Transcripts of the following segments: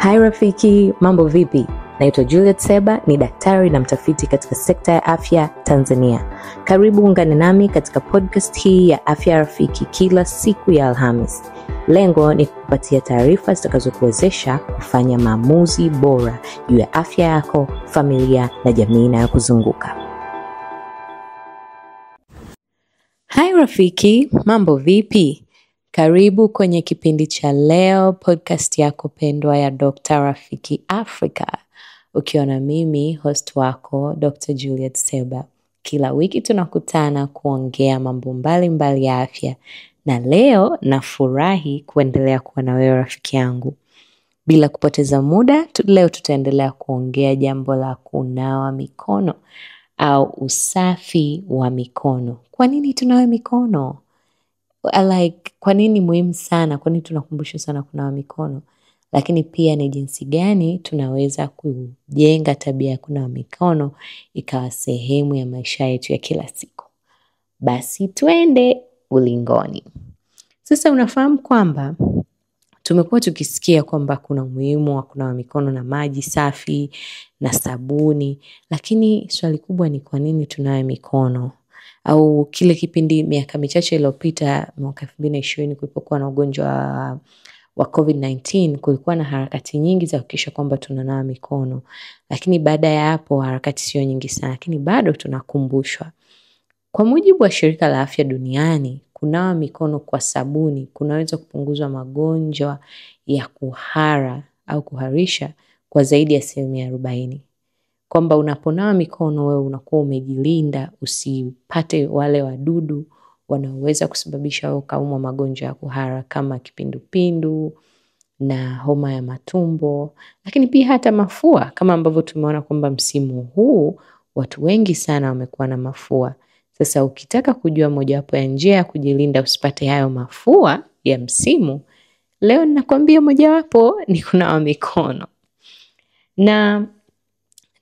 Hai rafiki, mambo vipi? Naitwa Juliet Seba, ni daktari na mtafiti katika sekta ya afya Tanzania. Karibu ungane nami katika podcast hii ya Afya Rafiki kila siku ya Alhamis. Lengo ni kukupatia taarifa zitakazokuwezesha kufanya maamuzi bora juu ya afya yako, familia na jamii inayokuzunguka. Hai rafiki, mambo vipi? Karibu kwenye kipindi cha leo, podcast yako pendwa ya Dr. Rafiki Africa. Ukiwa na mimi, host wako, Dr. Juliet Seba. Kila wiki tunakutana kuongea mambo mbalimbali ya afya. Na leo nafurahi kuendelea kuwa na wewe rafiki yangu. Bila kupoteza muda, leo tutaendelea kuongea jambo la kunawa mikono au usafi wa mikono. Kwa nini tunawe mikono? Kwa nini muhimu sana? Kwa nini tunakumbushwa sana kunawa mikono? Lakini pia ni jinsi gani tunaweza kujenga tabia ya kunawa mikono ikawa sehemu ya maisha yetu ya kila siku. Basi twende ulingoni. Sasa unafahamu kwamba tumekuwa tukisikia kwamba kuna umuhimu wa kunawa mikono na maji safi na sabuni, lakini swali kubwa ni kwa nini tunawe mikono? Au kile kipindi miaka michache iliyopita mwaka 2020 kulipokuwa na ugonjwa wa COVID-19, kulikuwa na harakati nyingi za kuhakikisha kwamba tunanawa mikono. Lakini baada ya hapo harakati sio nyingi sana, lakini bado tunakumbushwa. Kwa mujibu wa Shirika la Afya Duniani, kunawa mikono kwa sabuni kunaweza kupunguza magonjwa ya kuhara au kuharisha kwa zaidi ya 40%. Kwamba unaponawa mikono wewe unakuwa umejilinda usipate wale wadudu wanaoweza kusababisha wewe ukaumwa magonjwa ya kuhara kama kipindupindu na homa ya matumbo, lakini pia hata mafua, kama ambavyo tumeona kwamba msimu huu watu wengi sana wamekuwa na mafua. Sasa ukitaka kujua mojawapo ya njia ya kujilinda usipate hayo mafua ya msimu, leo ninakwambia mojawapo ni kunawa mikono. Na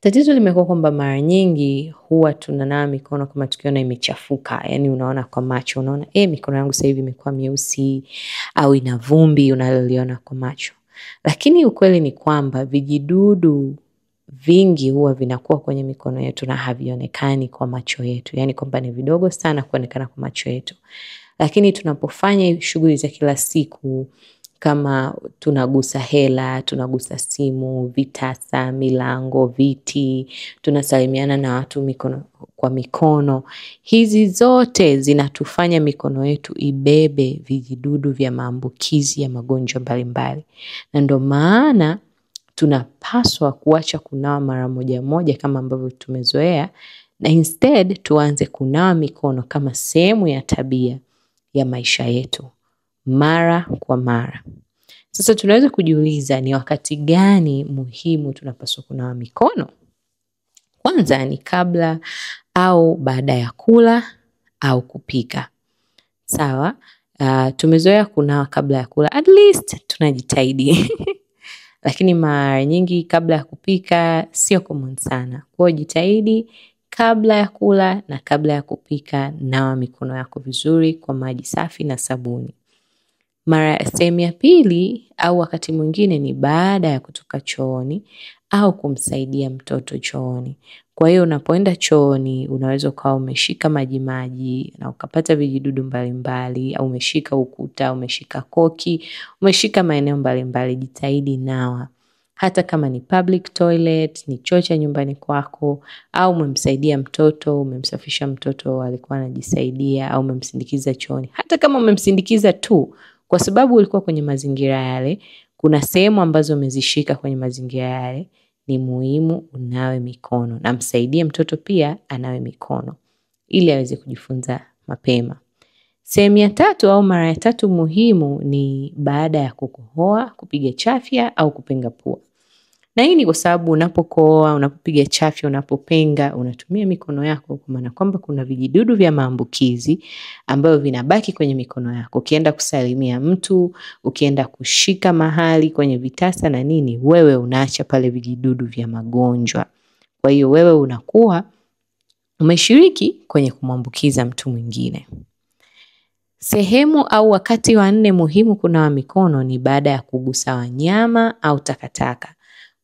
tatizo limekuwa kwamba mara nyingi huwa tunanawa mikono kama tukiona imechafuka. Yaani unaona kwa macho, unaona mikono yangu sasa hivi imekuwa myeusi au ina vumbi unaloliona kwa macho. Lakini ukweli ni kwamba vijidudu vingi huwa vinakuwa kwenye mikono yetu na havionekani kwa macho yetu. Yaani kwamba ni vidogo sana kuonekana kwa macho yetu. Lakini tunapofanya shughuli za kila siku kama tunagusa hela, tunagusa simu, vitasa, milango, viti, tunasalimiana na watu mikono kwa mikono. Hizi zote zinatufanya mikono yetu ibebe vijidudu vya maambukizi ya magonjwa mbalimbali. Na ndio maana tunapaswa kuacha kunawa mara moja kama ambavyo tumezoea, na instead tuanze kunawa mikono kama sehemu ya tabia ya maisha yetu mara kwa mara. Sasa tunaweza kujiuliza ni wakati gani muhimu tunapaswa kunawa mikono? Kwanza ni kabla au baada ya kula au kupika. Sawa? Tumezoea kunawa kabla ya kula, at least tunajitahidi. Lakini mara nyingi kabla ya kupika sio common sana. Kwa hiyo jitahidi kabla ya kula na kabla ya kupika, nawa mikono yako vizuri kwa maji safi na sabuni. Sehemu ya pili au wakati mwingine ni baada ya kutoka chooni au kumsaidia mtoto chooni. Kwa hiyo unapoenda chooni unaweza ukawa umeshika maji na ukapata vijidudu mbalimbali, au umeshika ukuta, umeshika koki, umeshika maeneo mbalimbali, jitahidi nawa. Hata kama ni public toilet, ni choo cha nyumbani kwako, au umemsaidia mtoto, umemsafisha mtoto alikuwa anajisaidia, au umemsindikiza chooni. Hata kama umemsindikiza tu, kwa sababu ulikuwa kwenye mazingira yale, kuna sehemu ambazo umezishika kwenye mazingira yale, ni muhimu unawe mikono. Na msaidie mtoto pia anawe mikono, ili aweze kujifunza mapema. Sehemu ya tatu au mara ya tatu muhimu ni baada ya kukohoa, kupiga chafya au kupenga pua. Na hii ni kwa sababu unapokohoa, unapopiga chafya, unapopenga, unatumia mikono yako, kwa maana kwamba kuna vijidudu vya maambukizi ambavyo vinabaki kwenye mikono yako. Ukienda kusalimia mtu, ukienda kushika mahali kwenye vitasa na nini, wewe unaacha pale vijidudu vya magonjwa. Kwa hiyo wewe unakuwa umeshiriki kwenye kumwambukiza mtu mwingine. Sehemu au wakati wa 4 muhimu kunawa mikono ni baada ya kugusa wanyama au takataka.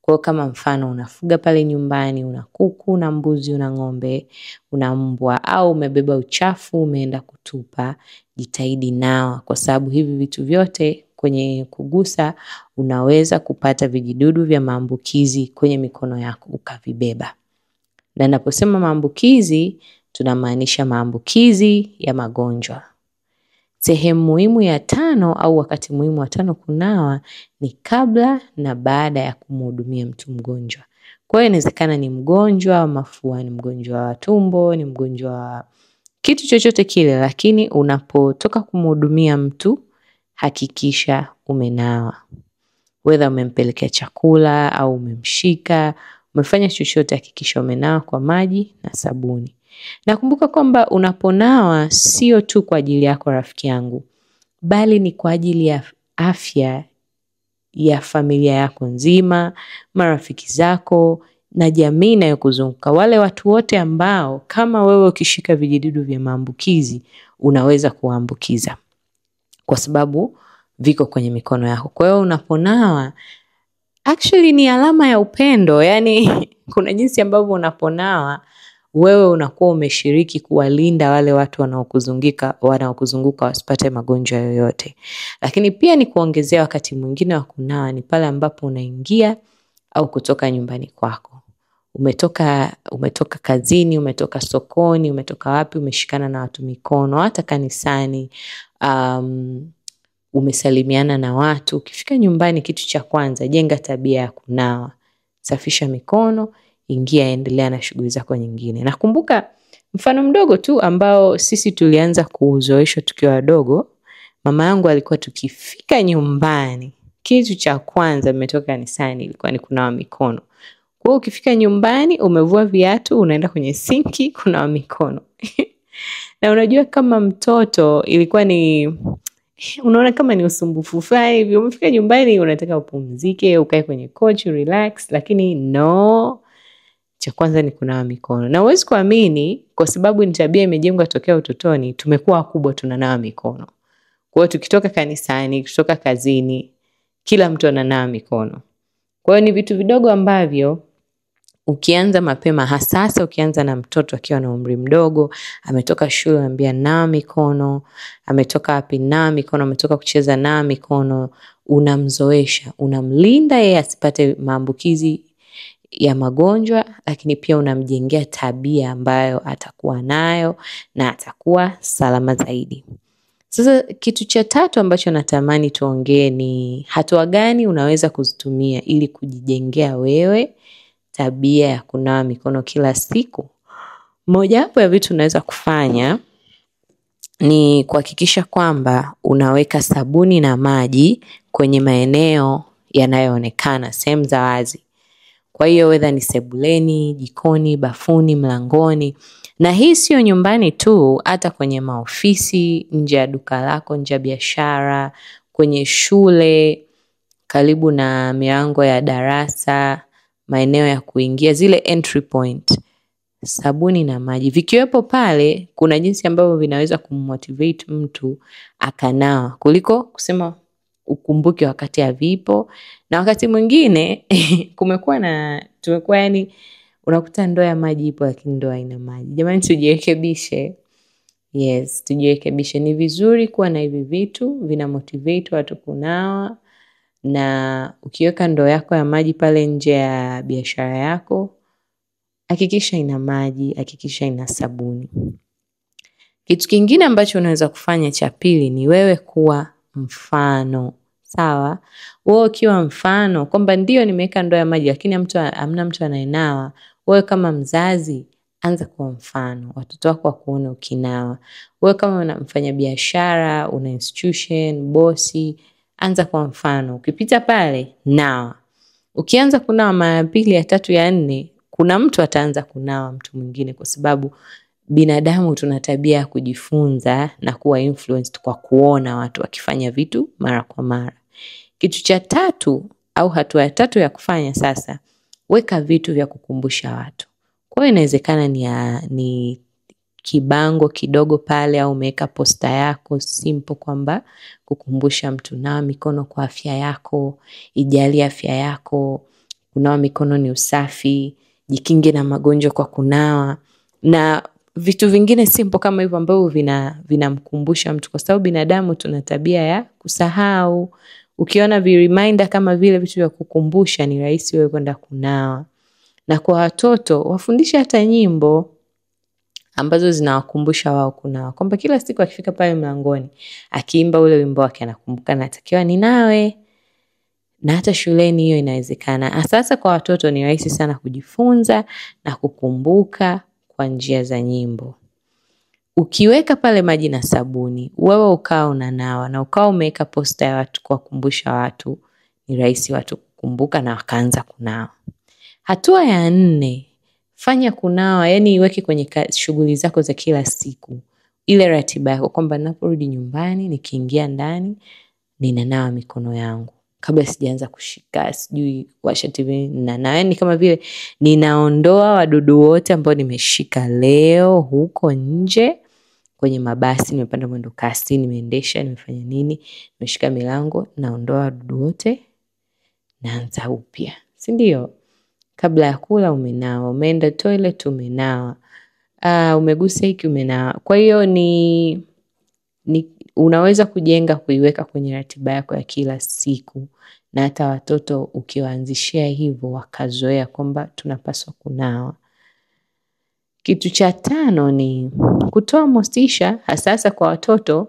Kwa kama mfano unafuga pale nyumbani, una kuku, una mbuzi, una ng'ombe, una mbwa au umebeba uchafu umeenda kutupa, jitahidi nawa kwa sababu hivi vitu vyote kwenye kugusa unaweza kupata vijidudu vya maambukizi kwenye mikono yako ukavibeba. Na naposema maambukizi tunamaanisha maambukizi ya magonjwa. Sehemu muhimu ya 5 au wakati muhimu wa 5 kunawa ni kabla na baada ya kumhudumia mtu mgonjwa. Kwa hiyo inawezekana ni mgonjwa wa mafua, ni mgonjwa wa tumbo, ni mgonjwa wa kitu chochote kile, lakini unapotoka kumhudumia mtu hakikisha umenawa. Whether umempelekea chakula au umemshika, umefanya chochote, hakikisha umenawa kwa maji na sabuni. Nakumbuka kwamba unaponawa sio tu kwa ajili yako rafiki yangu, bali ni kwa ajili ya afya ya familia yako nzima, marafiki zako na jamii inayokuzunguka. Wale watu wote ambao kama wewe ukishika vijidudu vya maambukizi unaweza kuambukiza kwa sababu viko kwenye mikono yako. Kwa hiyo unaponawa actually ni alama ya upendo, yani kuna jinsi ambavyo unaponawa wewe unakuwa umeshiriki kuwalinda wale watu wanaokuzunguka wasipate magonjwa yoyote. Lakini pia ni kuongezea wakati mwingine wa kunawa ni pale ambapo unaingia au kutoka nyumbani kwako. Umetoka kazini, umetoka sokoni, umetoka wapi, umeshikana na watu mikono, hata kanisani, umesalimiana na watu. Ukifika nyumbani kitu cha kwanza, jenga tabia ya kunawa. Safisha mikono, ingia, endelea na shughuli zako nyingine. Nakumbuka mfano mdogo tu ambao sisi tulianza kuuzoeshwa tukiwa wadogo. Mama yangu alikuwa tukifika nyumbani, kitu cha kwanza mmetoka kanisani ilikuwa ni kunawa mikono. Kwa hiyo ukifika nyumbani, umevua viatu, unaenda kwenye sinki kunawa mikono. Na unajua kama mtoto ilikuwa ni unaona kama ni usumbufu fulani. Umefika nyumbani unataka upumzike, ukae kwenye couch, relax, lakini no, cha kwanza ni kunawa mikono. Na huwezi kuamini kwa sababu ni tabia imejengwa tokea utotoni, tumekuwa wakubwa tunanawa mikono. Kwa hiyo tukitoka kanisani, kutoka kazini, kila mtu ananawa mikono. Kwa hiyo ni vitu vidogo ambavyo ukianza mapema, hasa ukianza na mtoto akiwa na umri mdogo, ametoka shule anambia nawa mikono, ametoka wapi nawa mikono, ametoka kucheza nawa mikono, unamzoesha, unamlinda yeye asipate maambukizi ya magonjwa, lakini pia unamjengea tabia ambayo atakuwa nayo na atakuwa salama zaidi. Sasa kitu cha 3 ambacho natamani tuongee ni hatua gani unaweza kuzitumia ili kujijengea wewe tabia ya kunawa mikono kila siku. Moja wapo ya vitu unaweza kufanya ni kuhakikisha kwamba unaweka sabuni na maji kwenye maeneo yanayoonekana, sehemu za wazi. Kwa hiyo whether ni sebuleni, jikoni, bafuni, mlangoni. Na hii sio nyumbani tu, hata kwenye maofisi, nje ya duka lako, nje ya biashara, kwenye shule, karibu na milango ya darasa, maeneo ya kuingia, zile entry point. Sabuni na maji vikiwepo pale, kuna jinsi ambavyo vinaweza kummotivate mtu akanawa kuliko kusema ukumbuke wakati havipo. Na wakati mwingine tumekuwa yani unakuta ndoo ya maji ipo lakini ndoo haina maji. Jamani, tujirekebishe. Yes, tujirekebishe. Ni vizuri kuwa na hivi vitu vina motivate watu kunawa, na ukiweka ndoo yako ya maji pale nje ya biashara yako, hakikisha ina maji, hakikisha ina sabuni. Kitu kingine ambacho unaweza kufanya cha pili ni wewe kuwa mfano. Sawa? Wewe ukiwa mfano kwamba ndio nimeweka ndoo ya maji lakini hamna mtu anayenawa, wewe kama mzazi anza kuwa mfano. Watoto wako wakuone ukinawa. Wewe kama unamfanya biashara, una institution, bosi, anza kuwa mfano. Ukipita pale, nawa. Ukianza kunawa mara 2, ya 3, ya 4, kuna mtu ataanza kunawa mtu mwingine kwa sababu binadamu tuna tabia ya kujifunza na kuwa influenced kwa kuona watu wakifanya vitu mara kwa mara. Kitu cha 3 au hatua ya 3 ya kufanya sasa, weka vitu vya kukumbusha watu. Kwa hiyo inawezekana ni kibango kidogo pale au umeweka posta yako simple kwamba kukumbusha mtu nawa mikono kwa afya yako, ijali afya yako, kunawa mikono ni usafi, jikinge na magonjwa kwa kunawa, na vitu vingine simple kama hivyo ambavyo vinamkumbusha mtu, kwa sababu binadamu tuna tabia ya kusahau. Ukiona reminder kama vile vitu vya kukumbusha, ni rahisi wewe kwenda kunawa. Na kwa watoto wafundishe hata nyimbo ambazo zinawakumbusha wao kunawa, kwamba kila siku akifika pale mlangoni akiimba ule wimbo wake anakumbuka natakiwa ninawe. Na hata shuleni hiyo inawezekana. Sasa kwa watoto ni rahisi sana kujifunza na kukumbuka kwa njia za nyimbo. Ukiweka pale maji na sabuni, wewe ukao unanawa na ukao umeweka posta ya watu kuwakumbusha watu, ni rahisi watu kukumbuka na wakaanza kunawa. Hatua ya 4, fanya kunawa, yani iweke kwenye shughuli zako za kila siku. Ile ratiba yako kwamba ninaporudi nyumbani, nikiingia ndani, ninanawa mikono yangu. Kabla sijaanza kushika, sijui washa TV, ninawa. Yani kama vile ninaondoa wadudu wote ambao nimeshika leo huko nje kwenye mabasi, nimepanda mwendo kasi, nimeendesha, nimefanya nini, nimeshika milango, naondoa wadudu wote, naanza upya. Si ndio? Kabla ya kula umenawa, umeenda toilet umenawa, umegusa hiki umenawa. Kwa hiyo ni unaweza kujenga kuiweka kwenye ratiba yako ya kila siku, na hata watoto ukiwaanzishia hivyo wakazoea kwamba tunapaswa kunawa. Kitu cha 5 ni kutoa motisha hasa kwa watoto.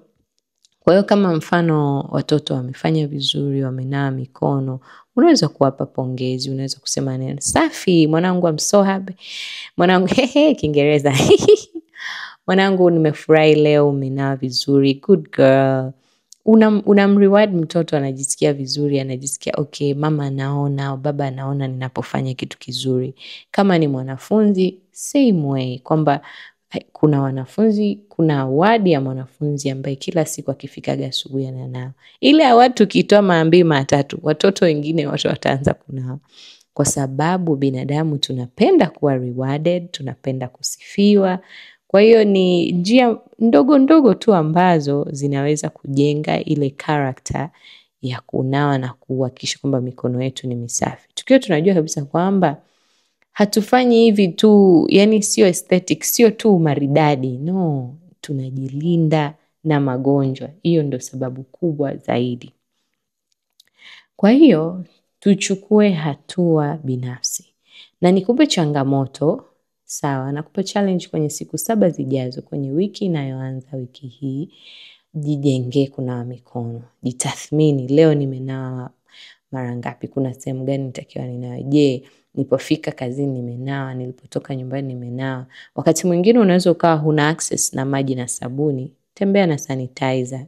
Kwa hiyo kama mfano watoto wamefanya vizuri, wamenawa mikono, unaweza kuwapa pongezi, unaweza kusema neno safi, mwanangu I'm so happy. Mwanangu Kiingereza. Mwanangu nimefurahi leo umenawa vizuri, good girl. Unamreward mtoto, anajisikia vizuri, anajisikia okay, mama anaona au baba anaona ninapofanya kitu kizuri. Kama ni mwanafunzi, same way, kwamba kuna awadi ya mwanafunzi ambaye kila siku akifikaga asubuhi ananawa. Ile awadi tukitoa mara 2 mara 3, watoto wengine watu wataanza kunawa. Kwa sababu binadamu tunapenda kuwa rewarded, tunapenda kusifiwa. Kwa hiyo ni njia ndogo ndogo tu ambazo zinaweza kujenga ile character ya kunawa na kuhakikisha kwamba mikono yetu ni misafi. Tukiwa tunajua kabisa kwamba hatufanyi hivi tu, yani sio aesthetic, sio tu maridadi, no, tunajilinda na magonjwa. Hiyo ndo sababu kubwa zaidi. Kwa hiyo tuchukue hatua binafsi. Na nikupe changamoto, sawa, nakupa challenge kwenye siku 7 zijazo, kwenye wiki inayoanza wiki hii, jijenge kunawa mikono. Jitathmini, leo nimenawa mara ngapi, kuna sehemu gani nitakiwa ninawe, je, nilipofika kazini nimenawa, nilipotoka nyumbani nimenawa. Wakati mwingine unaweza ukawa huna access na maji na sabuni, tembea na sanitizer.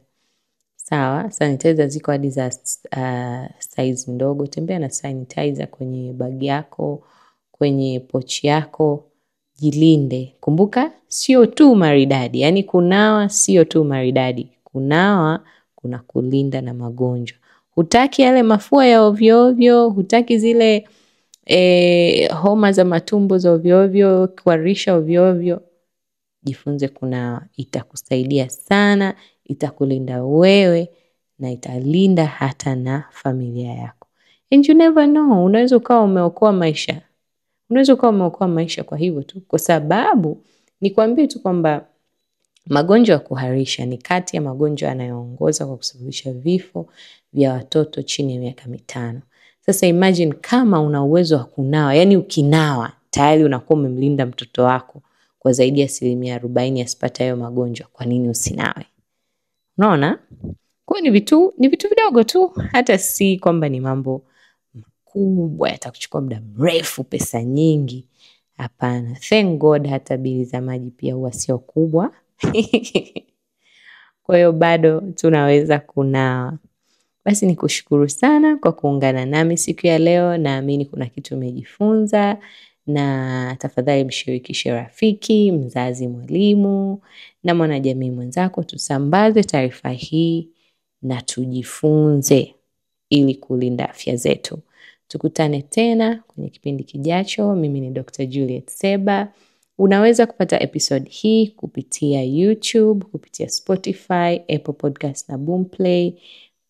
Sawa, sanitizer ziko hadi za size ndogo, tembea na sanitizer kwenye bagi yako, kwenye pochi yako, jilinde. Kumbuka, sio tu maridadi, yani kunawa sio tu maridadi, kunawa kuna kulinda na magonjwa. Hutaki yale mafua ya ovyo ovyo, hutaki zile homa za matumbo za ovyo ovyo, kuharisha ovyo ovyo. Jifunze kunawa, itakusaidia sana, itakulinda wewe na italinda hata na familia yako. And you never know, unaweza ukawa umeokoa maisha. Unaweza ukawa umeokoa maisha kwa hivyo tu, kwa sababu nikwambie tu kwamba magonjwa ya kuharisha ni kati ya magonjwa yanayoongoza kwa kusababisha vifo vya watoto chini ya miaka 5. Sasa imagine kama una uwezo wa kunawa, yani ukinawa tayari unakuwa umemlinda mtoto wako kwa zaidi ya 40% asipate hayo magonjwa. Kwa nini usinawe? Unaona? Kwa ni vitu vidogo tu, hata si kwamba ni mambo makubwa yatakuchukua muda mrefu, pesa nyingi. Hapana. Thank God hata bili za maji pia huwa sio kubwa. Kwa hiyo bado tunaweza kunawa. Basi nikushukuru sana kwa kuungana nami siku ya leo. Naamini kuna kitu umejifunza, na tafadhali mshirikishe rafiki, mzazi, mwalimu na mwanajamii mwenzako. Tusambaze taarifa hii na tujifunze ili kulinda afya zetu. Tukutane tena kwenye kipindi kijacho. Mimi ni Dr. Juliet Seba. Unaweza kupata episode hii kupitia YouTube, kupitia Spotify, Apple Podcast na Boomplay.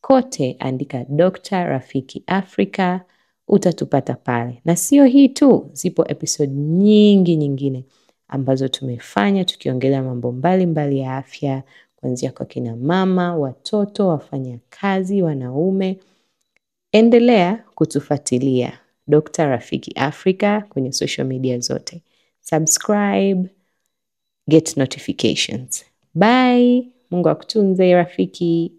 Kote andika Dr. Rafiki Africa, utatupata pale. Na sio hii tu, zipo episode nyingi nyingine ambazo tumefanya tukiongelea mambo mbalimbali ya afya, kuanzia kwa kina mama, watoto, wafanya kazi, wanaume. Endelea kutufuatilia Dr. Rafiki Africa kwenye social media zote. Subscribe, get notifications. Bye. Mungu akutunze rafiki.